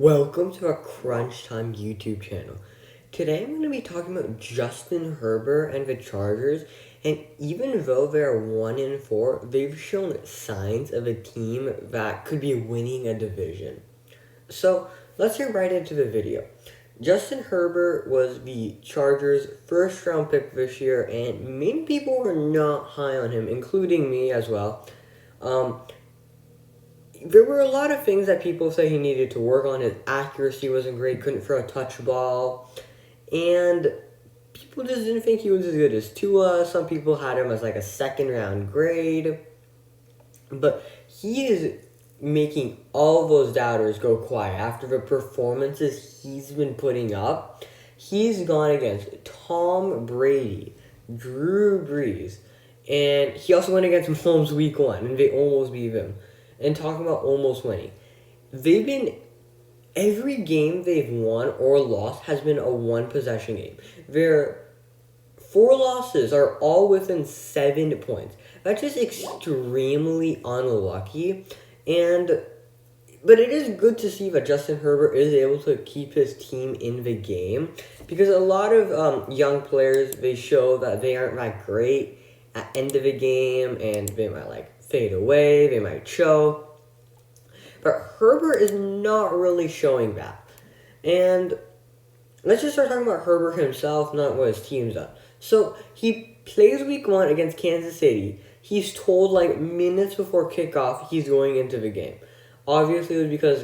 Welcome to our Crunch Time YouTube channel. Today I'm going to be talking about Justin Herbert and the Chargers, and even though they're 1-4, they've shown signs of a team that could be winning a division. So let's get right into the video. Justin Herbert was the Chargers' first round pick this year, and many people were not high on him, including me as well. There were a lot of things that people say he needed to work on. His accuracy wasn't great, couldn't throw a touch ball, and people just didn't think he was as good as Tua. Some people had him as like a second round grade, but he is making all those doubters go quiet after the performances he's been putting up. He's gone against Tom Brady, Drew Brees, and he also went against Mahomes week 1, and they almost beat him. And talking about almost winning, every game they've won or lost has been a one-possession game. Their 4 losses are all within 7 points. That's just extremely unlucky. But it is good to see that Justin Herbert is able to keep his team in the game, because a lot of young players, they show that they aren't that great at end of the game, and they might fade away, they might choke. But Herbert is not really showing that. And let's just start talking about Herbert himself, not what his team's done. So he plays week 1 against Kansas City. He's told minutes before kickoff he's going into the game. Obviously, it was because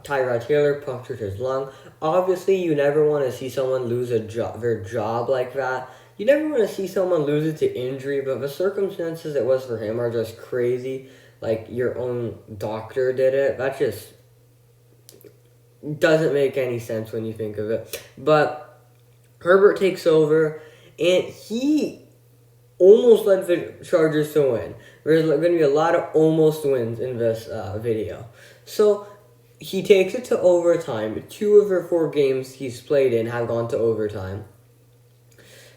Tyrod Taylor punctured his lung. Obviously, you never want to see someone lose their job like that. You never want to see someone lose it to injury, but the circumstances it was for him are just crazy. Like, your own doctor did it. That just doesn't make any sense when you think of it. But Herbert takes over, and he almost led the Chargers to win. There's going to be a lot of almost wins in this video. So he takes it to overtime. 2 of the 4 games he's played in have gone to overtime.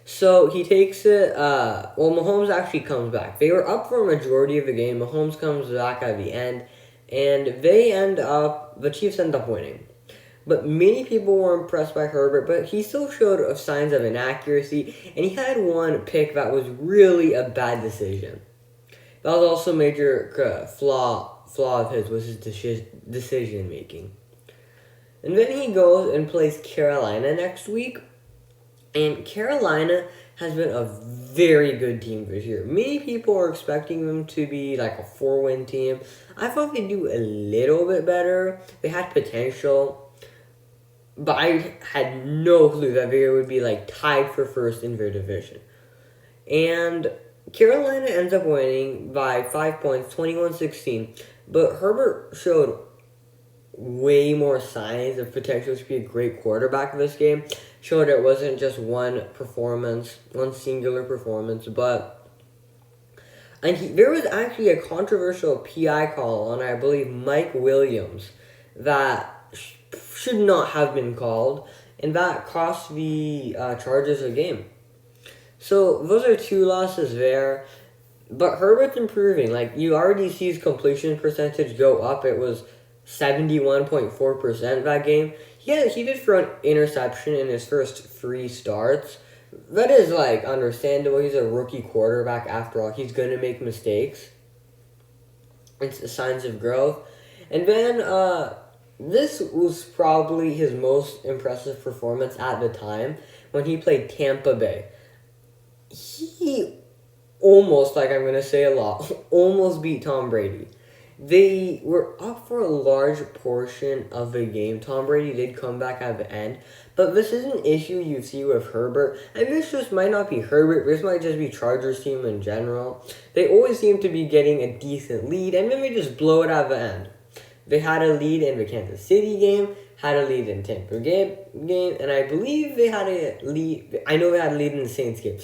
So he takes it, Mahomes actually comes back. They were up for a majority of the game. Mahomes comes back at the end, and the Chiefs end up winning. But many people were impressed by Herbert, but he still showed signs of inaccuracy, and he had one pick that was really a bad decision. That was also a major flaw of his, was his decision making. And then he goes and plays Carolina next week. And Carolina has been a very good team this year. Many people are expecting them to be like a 4-win team. I thought they'd do a little bit better. They had potential. But I had no clue that they would be tied for first in their division. And Carolina ends up winning by 5 points, 21-16. But Herbert showed way more signs of potential to be a great quarterback in this game. Showed it wasn't just one singular performance, there was actually a controversial PI call on, I believe, Mike Williams that should not have been called, and that cost the Chargers a game. So those are 2 losses there, but Herbert's improving. You already see his completion percentage go up. It was 71.4% that game. Yeah, he did throw an interception in his first 3 starts. That is, understandable. He's a rookie quarterback after all. He's going to make mistakes. It's the signs of growth. And then, this was probably his most impressive performance at the time when he played Tampa Bay. He almost, I'm going to say a lot, almost beat Tom Brady. They were up for a large portion of the game. Tom Brady did come back at the end. But this is an issue you see with Herbert. And this just might not be Herbert. This might just be Chargers team in general. They always seem to be getting a decent lead, and then they just blow it at the end. They had a lead in the Kansas City game, had a lead in Tampa game, and I believe they had a lead. I know they had a lead in the Saints game.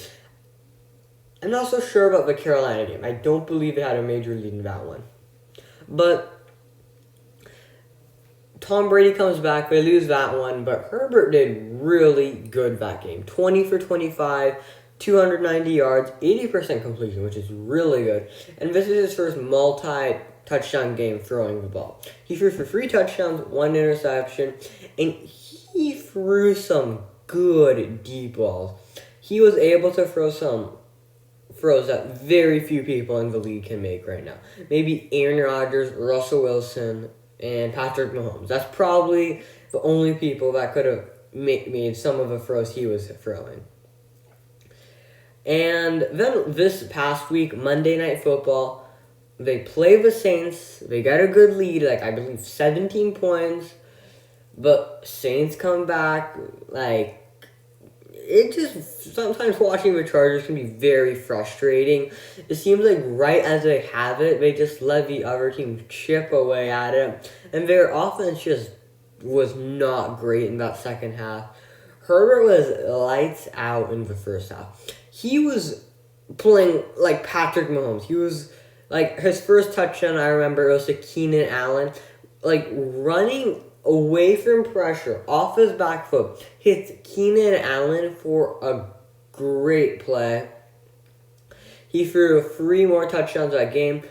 I'm not so sure about the Carolina game. I don't believe they had a major lead in that one. But Tom Brady comes back, they lose that one, but Herbert did really good that game. 20 for 25, 290 yards, 80% completion, which is really good. And this is his first touchdown game throwing the ball. He threw for 3 touchdowns, 1 interception, and he threw some good deep balls. He was able to throw some throws that very few people in the league can make right now. Maybe Aaron Rodgers, Russell Wilson, and Patrick Mahomes. That's probably the only people that could have made some of the throws he was throwing. And then this past week, Monday Night Football, they play the Saints. They got a good lead, I believe 17 points. But Saints come back, it just, sometimes watching the Chargers can be very frustrating. It seems like right as they have it, they just let the other team chip away at it. And their offense just was not great in that second half. Herbert was lights out in the first half. He was playing like Patrick Mahomes. He was, his first touchdown, I remember, it was to Keenan Allen. Running away from pressure, off his back foot, hits Keenan Allen for a great play. He threw 3 more touchdowns that game.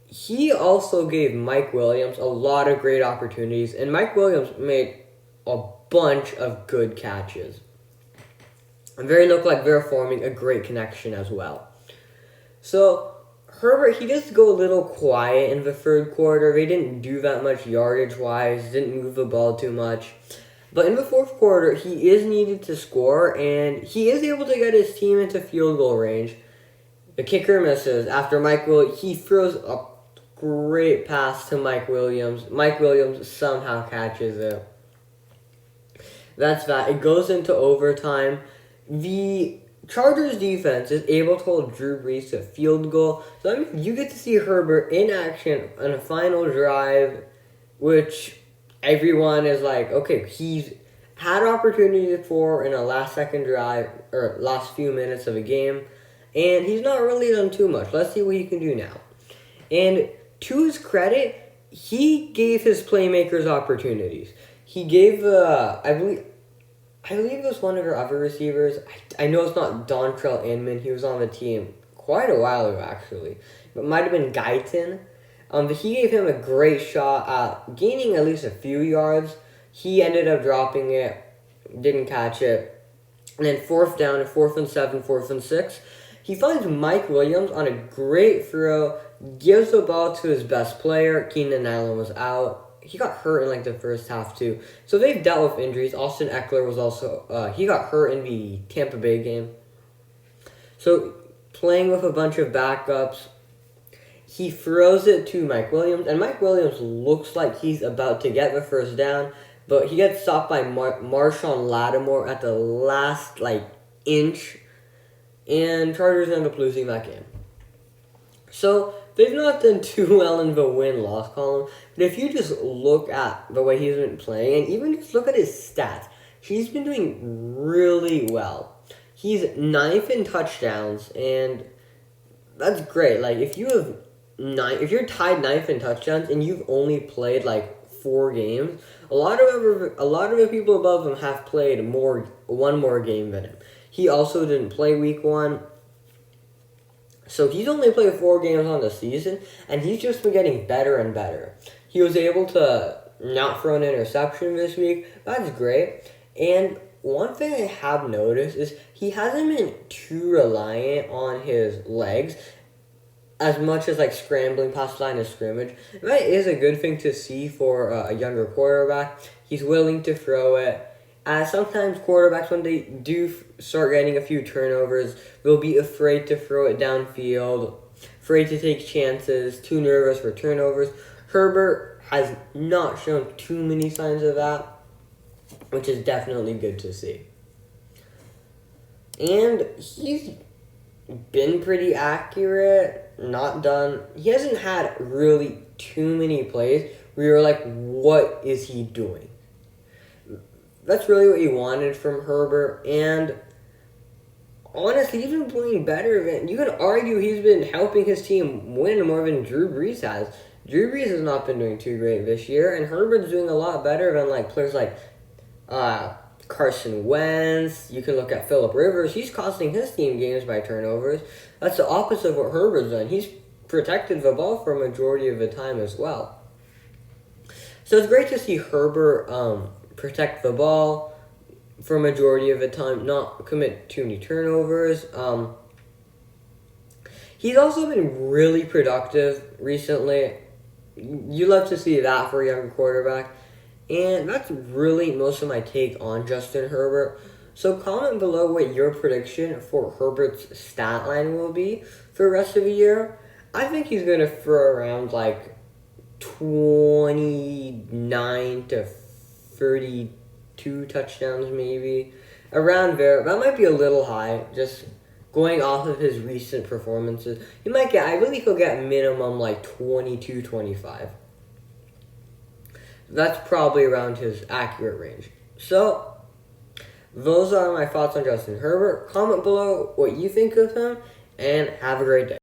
He also gave Mike Williams a lot of great opportunities, and Mike Williams made a bunch of good catches. And they look like they're forming a great connection as well. So, Herbert, he just go a little quiet in the third quarter. They didn't do that much yardage-wise, didn't move the ball too much. But in the fourth quarter, he is needed to score, and he is able to get his team into field goal range. The kicker misses after he throws a great pass to Mike Williams. Mike Williams somehow catches it. That's that. It goes into overtime. The Chargers defense is able to hold Drew Brees to a field goal. So you get to see Herbert in action on a final drive, which everyone is like, okay, he's had opportunity for in a last-second drive, or last few minutes of a game, and he's not really done too much. Let's see what he can do now. And to his credit, he gave his playmakers opportunities. He gave, I believe it was one of her other receivers. I know it's not Dontrell Inman. He was on the team quite a while ago, actually. But it might have been Guyton. But he gave him a great shot at gaining at least a few yards. He ended up dropping it, didn't catch it. And then 4th down, 4th and 7, 4th and 6. He finds Mike Williams on a great throw, gives the ball to his best player. Keenan Allen was out. He got hurt in the first half too. So they've dealt with injuries. Austin Eckler was also, he got hurt in the Tampa Bay game. So playing with a bunch of backups, he throws it to Mike Williams. And Mike Williams looks like he's about to get the first down. But he gets stopped by Marshawn Lattimore at the last, inch. And Chargers end up losing that game. So they've not done too well in the win-loss column, but if you just look at the way he's been playing, and even just look at his stats, he's been doing really well. He's 9th in touchdowns, and that's great. If you're tied 9th in touchdowns and you've only played 4 games, a lot of the people above him have played one more game than him. He also didn't play week 1. So he's only played 4 games on the season, and he's just been getting better and better. He was able to not throw an interception this week. That's great. And one thing I have noticed is he hasn't been too reliant on his legs as much as scrambling past the line of scrimmage. That is a good thing to see for a younger quarterback. He's willing to throw it. Sometimes quarterbacks, when they do start getting a few turnovers, they'll be afraid to throw it downfield, afraid to take chances, too nervous for turnovers. Herbert has not shown too many signs of that, which is definitely good to see. And he's been pretty accurate, he hasn't had really too many plays where you're like, what is he doing? That's really what you wanted from Herbert, and honestly, he's been playing better than, you can argue he's been helping his team win more than Drew Brees has. Drew Brees has not been doing too great this year, and Herbert's doing a lot better than players like Carson Wentz. You can look at Phillip Rivers. He's costing his team games by turnovers. That's the opposite of what Herbert's done. He's protected the ball for a majority of the time as well. So it's great to see Herbert protect the ball for a majority of the time, not commit too many turnovers. He's also been really productive recently. You love to see that for a younger quarterback. And that's really most of my take on Justin Herbert. So comment below what your prediction for Herbert's stat line will be for the rest of the year. I think he's going to throw around like 29 to 32 touchdowns maybe. Around there. That might be a little high, just going off of his recent performances. I believe he'll get minimum like 22, 25. That's probably around his accurate range. So, those are my thoughts on Justin Herbert. Comment below what you think of him, and have a great day.